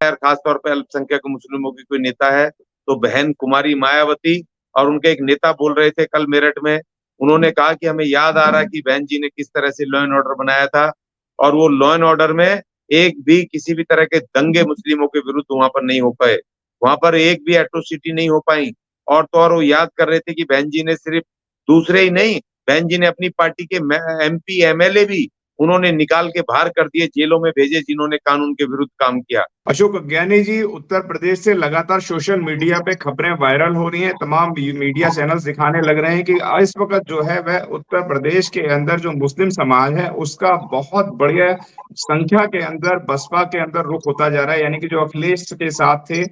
है, खास तौर पे अल्पसंख्यक मुस्लिमों की कोई नेता है तो बहन कुमारी मायावती। और उनके एक नेता बोल रहे थे कल मेरठ में, उन्होंने कहा कि हमें याद आ रहा है कि बहन जी ने किस तरह से लॉ एंड ऑर्डर बनाया था, और वो लॉ एंड ऑर्डर में एक भी किसी भी तरह के दंगे मुस्लिमों के विरुद्ध वहां पर नहीं हो पाए, वहां पर एक भी एट्रोसिटी नहीं हो पाई। और तो और वो याद कर रहे थे कि बहन जी ने सिर्फ दूसरे ही नहीं, बहन जी ने अपनी पार्टी के एमपी एमएलए भी उन्होंने निकाल के बाहर कर दिए, जेलों में भेजे जिन्होंने कानून के विरुद्ध काम किया। अशोक अज्ञानी जी, उत्तर प्रदेश से लगातार सोशल मीडिया पे खबरें वायरल हो रही हैं। तमाम मीडिया चैनल्स दिखाने लग रहे हैं कि इस वक्त जो है वह उत्तर प्रदेश के अंदर जो मुस्लिम समाज है उसका बहुत बढ़िया संख्या के अंदर बसपा के अंदर रुख होता जा रहा है। यानी कि जो अखिलेश के साथ थे,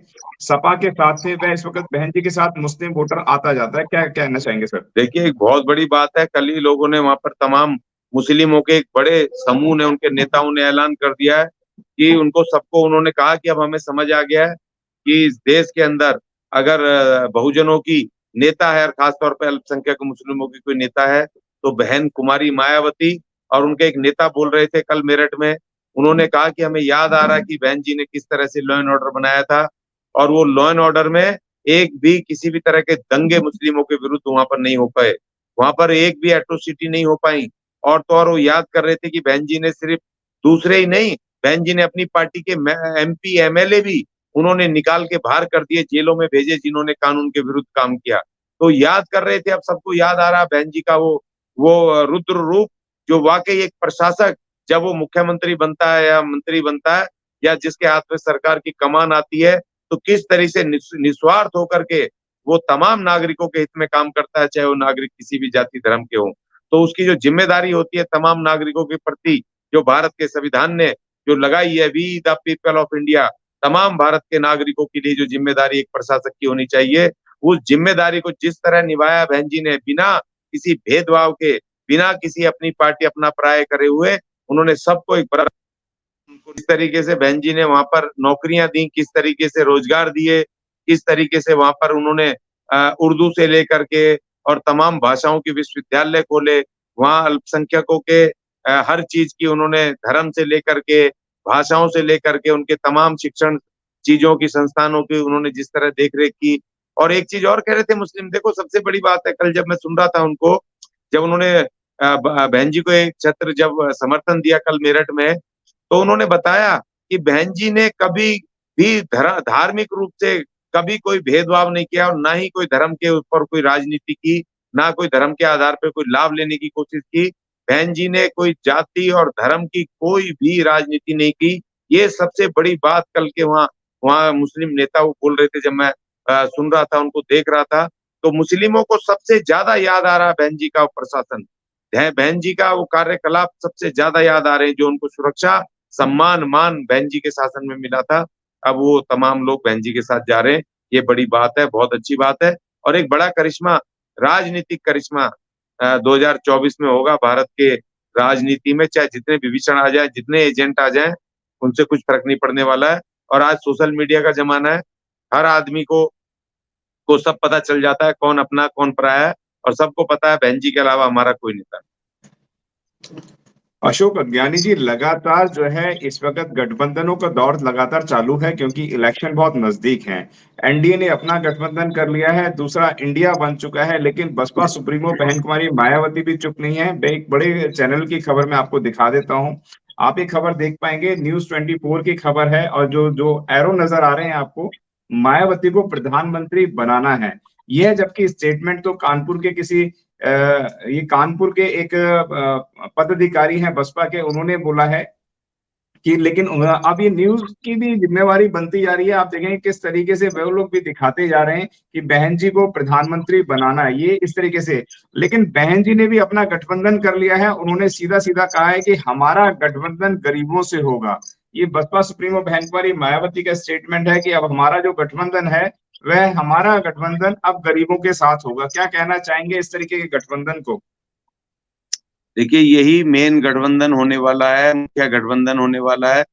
सपा के साथ थे, वह इस वक्त बहन जी के साथ मुस्लिम वोटर आता जाता है। क्या कहना चाहेंगे सर? देखिए, एक बहुत बड़ी बात है, कल ही लोगों ने वहां पर तमाम मुस्लिमों के एक बड़े समूह ने, उनके नेताओं ने ऐलान कर दिया है कि उनको सबको उन्होंने कहा कि अब हमें समझ आ गया है कि इस देश के अंदर अगर बहुजनों की नेता है, और खासतौर पर अल्पसंख्यक मुस्लिमों की कोई नेता है तो बहन कुमारी मायावती। और उनके एक नेता बोल रहे थे कल मेरठ में, उन्होंने कहा कि हमें याद आ रहा है कि बहन जी ने किस तरह से लॉ एंड ऑर्डर बनाया था, और वो लॉ एंड ऑर्डर में एक भी किसी भी तरह के दंगे मुस्लिमों के विरुद्ध वहां पर नहीं हो पाए, वहां पर एक भी एट्रोसिटी नहीं हो पाई। और तो और वो याद कर रहे थे कि बहन जी ने सिर्फ दूसरे ही नहीं, बहन जी ने अपनी पार्टी के एमपी एमएलए भी उन्होंने निकाल के बाहर कर दिए, जेलों में भेजे जिन्होंने कानून के विरुद्ध काम किया। तो याद कर रहे थे, अब सबको याद आ रहा बहन जी का वो रुद्र रूप, जो वाकई एक प्रशासक जब वो मुख्यमंत्री बनता है या मंत्री बनता है या जिसके हाथ में सरकार की कमान आती है, तो किस तरह से निस्वार्थ होकर के वो तमाम नागरिकों के हित में काम करता है, चाहे वो नागरिक किसी भी जाति धर्म के हों। तो उसकी जो जिम्मेदारी होती है तमाम नागरिकों के प्रति, जो भारत के संविधान ने जो लगाई है, we the people of India, तमाम भारत के नागरिकों के लिए जो जिम्मेदारी एक प्रशासक की होनी चाहिए, उस जिम्मेदारी को जिस तरह निभाया बहन जी ने, बिना किसी भेदभाव के, बिना किसी अपनी पार्टी अपना पराय करे हुए, उन्होंने सबको एक बराबर, किस तरीके से बहन जी ने वहां पर नौकरियां दी, किस तरीके से रोजगार दिए, किस तरीके से वहां पर उन्होंने उर्दू से लेकर के और तमाम भाषाओं के विश्वविद्यालय खोले, वहां अल्पसंख्यकों के हर चीज की उन्होंने, धर्म से लेकर के, भाषाओं से लेकर के, उनके तमाम शिक्षण चीजों की, संस्थानों की उन्होंने जिस तरह देख रेख की। और एक चीज और कह रहे थे मुस्लिम, देखो सबसे बड़ी बात है, कल जब मैं सुन रहा था उनको, जब उन्होंने बहन जी को एक छत्र जब समर्थन दिया कल मेरठ में, तो उन्होंने बताया कि बहन जी ने कभी भी धार्मिक रूप से कभी कोई भेदभाव नहीं किया, और ना ही कोई धर्म के ऊपर कोई राजनीति की, ना कोई धर्म के आधार पर कोई लाभ लेने की कोशिश की। बहन जी ने कोई जाति और धर्म की कोई भी राजनीति नहीं की। ये सबसे बड़ी बात कल के वहाँ वहाँ मुस्लिम नेता वो बोल रहे थे, जब मैं सुन रहा था, उनको देख रहा था, तो मुस्लिमों को सबसे ज्यादा याद आ रहा बहन जी का प्रशासन है, बहन जी का वो कार्यकलाप सबसे ज्यादा याद आ रहे हैं, जो उनको सुरक्षा, सम्मान, मान बहन जी के शासन में मिला था। अब वो तमाम लोग बहन जी के साथ जा रहे हैं, ये बड़ी बात है, बहुत अच्छी बात है। और एक बड़ा करिश्मा, राजनीतिक करिश्मा 2024 में होगा भारत के राजनीति में, चाहे जितने विभीषण आ जाए, जितने एजेंट आ जाए, उनसे कुछ फर्क नहीं पड़ने वाला है। और आज सोशल मीडिया का जमाना है, हर आदमी को सब पता चल जाता है, कौन अपना कौन पराया है, और सबको पता है बहन जी के अलावा हमारा कोई नेता नहीं। अशोक अज्ञानी जी, लगातार जो है इस वक्त गठबंधनों का दौर लगातार चालू है क्योंकि इलेक्शन बहुत नजदीक है। एनडीए ने अपना गठबंधन कर लिया है, दूसरा इंडिया बन चुका है, लेकिन बसपा सुप्रीमो बहन कुमारी मायावती भी चुप नहीं है। एक बड़े चैनल की खबर मैं आपको दिखा देता हूं, आप ये खबर देख पाएंगे, न्यूज़ 24 की खबर है, और जो जो एरो नजर आ रहे हैं आपको, मायावती को प्रधानमंत्री बनाना है। यह जबकि स्टेटमेंट तो कानपुर के किसी ये कानपुर के एक पदाधिकारी हैं बसपा के, उन्होंने बोला है कि, लेकिन अब ये न्यूज की भी जिम्मेवारी बनती जा रही है। आप देखेंगे किस तरीके से वो लोग भी दिखाते जा रहे हैं कि बहन जी को प्रधानमंत्री बनाना है, ये इस तरीके से। लेकिन बहन जी ने भी अपना गठबंधन कर लिया है, उन्होंने सीधा सीधा कहा है कि हमारा गठबंधन गरीबों से होगा। ये बसपा सुप्रीमो बहन कुमारी मायावती का स्टेटमेंट है कि अब हमारा जो गठबंधन है, वह हमारा गठबंधन अब गरीबों के साथ होगा। क्या कहना चाहेंगे इस तरीके के गठबंधन को? देखिए, यही मेन गठबंधन होने वाला है, मुख्य गठबंधन होने वाला है,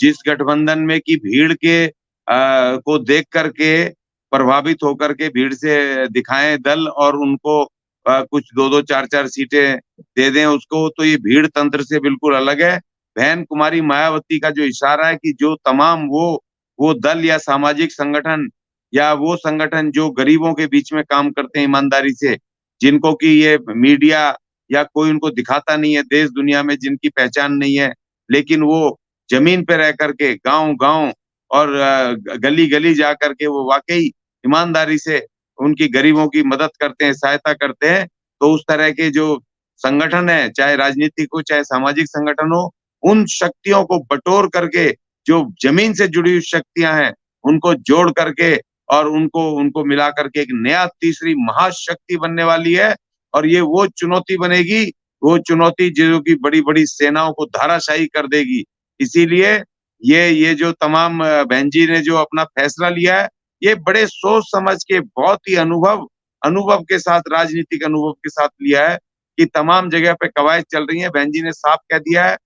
जिस गठबंधन में की भीड़ के को देख करके, प्रभावित होकर के भीड़ से दिखाएं दल, और उनको कुछ 2-2 4-4 सीटें दे दें उसको, तो ये भीड़ तंत्र से बिल्कुल अलग है। बहन कुमारी मायावती का जो इशारा है कि जो तमाम वो वो दल या सामाजिक संगठन या वो संगठन जो गरीबों के बीच में काम करते हैं ईमानदारी से, जिनको कि ये मीडिया या कोई उनको दिखाता नहीं है, देश दुनिया में जिनकी पहचान नहीं है, लेकिन वो जमीन पे रह करके गांव-गांव और गली-गली जा करके वो वाकई ईमानदारी से उनकी गरीबों की मदद करते हैं, सहायता करते हैं। तो उस तरह के जो संगठन है, चाहे राजनीतिक हो, चाहे सामाजिक संगठन हो, उन शक्तियों को बटोर करके जो जमीन से जुड़ी हुई शक्तियां हैं, उनको जोड़ करके और उनको उनको मिला करके एक नया तीसरी महाशक्ति बनने वाली है। और ये वो चुनौती बनेगी, वो चुनौती जो कि बड़ी-बड़ी सेनाओं को धराशायी कर देगी। इसीलिए ये जो तमाम बहन जी ने जो अपना फैसला लिया है, ये बड़े सोच समझ के बहुत ही अनुभव अनुभव के साथ, राजनीतिक अनुभव के साथ लिया है कि तमाम जगह पे कवायद चल रही है। बहन जी ने साफ कह दिया है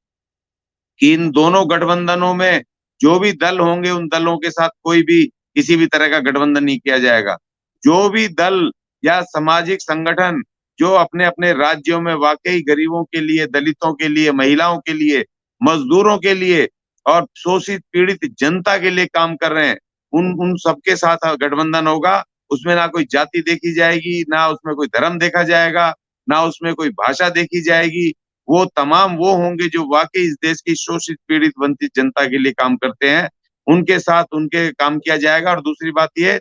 कि इन दोनों गठबंधनों में जो भी दल होंगे, उन दलों के साथ कोई भी किसी भी तरह का गठबंधन नहीं किया जाएगा। जो भी दल या सामाजिक संगठन जो अपने-अपने राज्यों में वाक़ई गरीबों के लिए, दलितों के लिए, महिलाओं के लिए, मज़दूरों के लिए और शोषित पीड़ित जनता के लिए काम कर रहे हैं, उन उन सबके साथ गठबंधन होगा। उसमें ना कोई जाति देखी जाएगी, ना उसमें कोई धर्म देखा जाएगा, ना उसमें कोई भाषा देखी जाएगी। वो तमाम वो होंगे जो वाक़ई इस देश की शोषित, पीड़ित, वंचित जनता के लिए काम करते हैं, उनके साथ उनके काम किया जाएगा। और दूसरी बात ये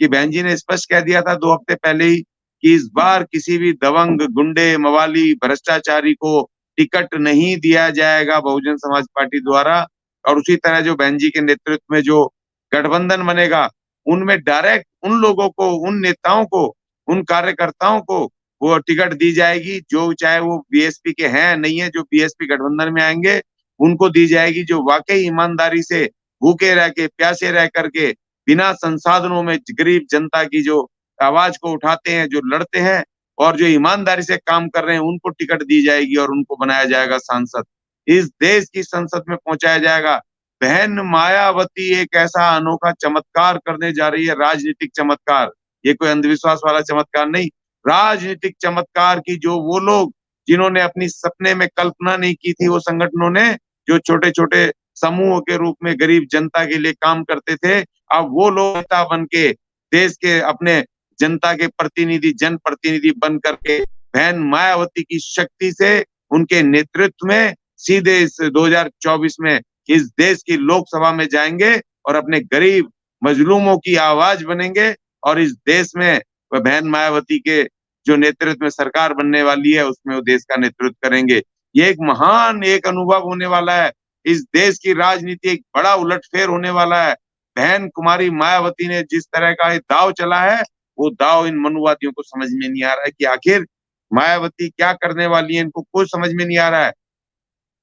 कि बहन जी ने स्पष्ट कह दिया था 2 हफ्ते पहले ही कि इस बार किसी भी दबंग, गुंडे, मवाली, भ्रष्टाचारी को टिकट नहीं दिया जाएगा बहुजन समाज पार्टी द्वारा। और उसी तरह जो बहन जी के नेतृत्व में जो गठबंधन बनेगा, उनमें डायरेक्ट उन लोगों को, उन नेताओं को, उन कार्यकर्ताओं को वो टिकट दी जाएगी, जो चाहे वो बीएसपी के हैं, नहीं है, जो बीएसपी गठबंधन में आएँगे, उनको दी जाएगी, जो वाक़ई ईमानदारी से भूखे रह के, प्यासे रह करके, बिना संसाधनों में गरीब जनता की जो आवाज़ को उठाते हैं, जो लड़ते हैं और जो ईमानदारी से काम कर रहे हैं, उनको टिकट दी जाएगी और उनको बनाया जाएगा सांसद। इस देश की संसद में पहुँचाया जाएगा। बहन मायावती एक ऐसा अनोखा चमत्कार करने जा रही है, राजनीतिक चमत्कार। ये कोई अंधविश्वास वाला चमत्कार नहीं, राजनीतिक चमत्कार की जो वो लोग जिन्होंने अपनी सपने में कल्पना नहीं की थी, वो संगठनों ने जो छोटे-छोटे समूहों के रूप में गरीब जनता के लिए काम करते थे, अब वो लोग नेता बन के देश के अपने जनता के प्रतिनिधि, जनप्रतिनिधि बन करके बहन मायावती की शक्ति से उनके नेतृत्व में सीधे इस 2024 में इस देश की लोकसभा में जाएँगे और अपने गरीब मजलूमों की आवाज़ बनेंगे और इस देश में बहन मायावती के जो नेतृत्व में सरकार बनने वाली है, उसमें वो देश का नेतृत्व करेंगे। ये एक महान एक अनुभव होने वाला है। इस देश की राजनीति एक बड़ा उलटफेर होने वाला है। बहन कुमारी मायावती ने जिस तरह का ये दाँव चला है, वो दाँव इन मनुवादियों को समझ में नहीं आ रहा है कि आखिर मायावती क्या करने वाली है, इनको कुछ समझ में नहीं आ रहा है।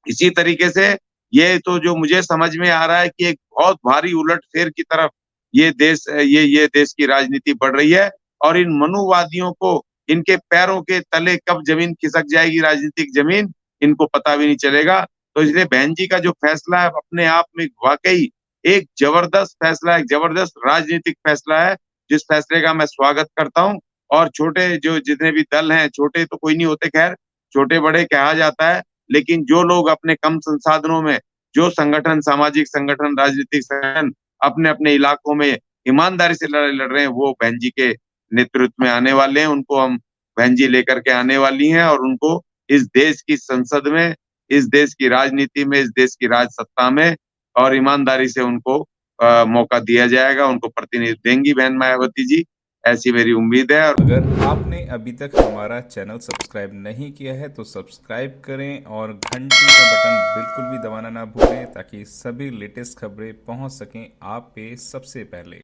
इसी तरीके से ये तो जो मुझे समझ में आ रहा है कि एक बहुत भारी उलटफेर की तरफ ये देश की राजनीति बढ़ रही है और इन मनुवादियों को इनके पैरों के तले कब ज़मीन खिसक जाएगी, राजनीतिक ज़मीन, इनको पता भी नहीं चलेगा। तो इसलिए बहन जी का जो फैसला है अपने आप में वाक़ई एक ज़बरदस्त फैसला है, एक ज़बरदस्त राजनीतिक फैसला है, जिस फैसले का मैं स्वागत करता हूँ। और छोटे जो जितने भी दल हैं, छोटे तो कोई नहीं होते ख़ैर, छोटे-बड़े कहा जाता है, लेकिन जो लोग अपने कम संसाधनों में, जो संगठन, सामाजिक संगठन, राजनीतिक संगठन अपने-अपने इलाकों में ईमानदारी से लड़ाई लड़ रहे हैं, वो बहन जी के नेतृत्व में आने वाले हैं। उनको हम बहन जी लेकर के आने वाली हैं और उनको इस देश की संसद में, इस देश की राजनीति में, इस देश की राजसत्ता में और ईमानदारी से उनको मौका दिया जाएगा, उनको प्रतिनिधित्व देंगी बहन मायावती जी, ऐसी मेरी उम्मीद है। और अगर आपने अभी तक हमारा चैनल सब्सक्राइब नहीं किया है तो सब्सक्राइब करें और घंटी का बटन बिल्कुल भी दबाना ना भूलें ताकि सभी लेटेस्ट खबरें पहुंच सकें आप पे सबसे पहले।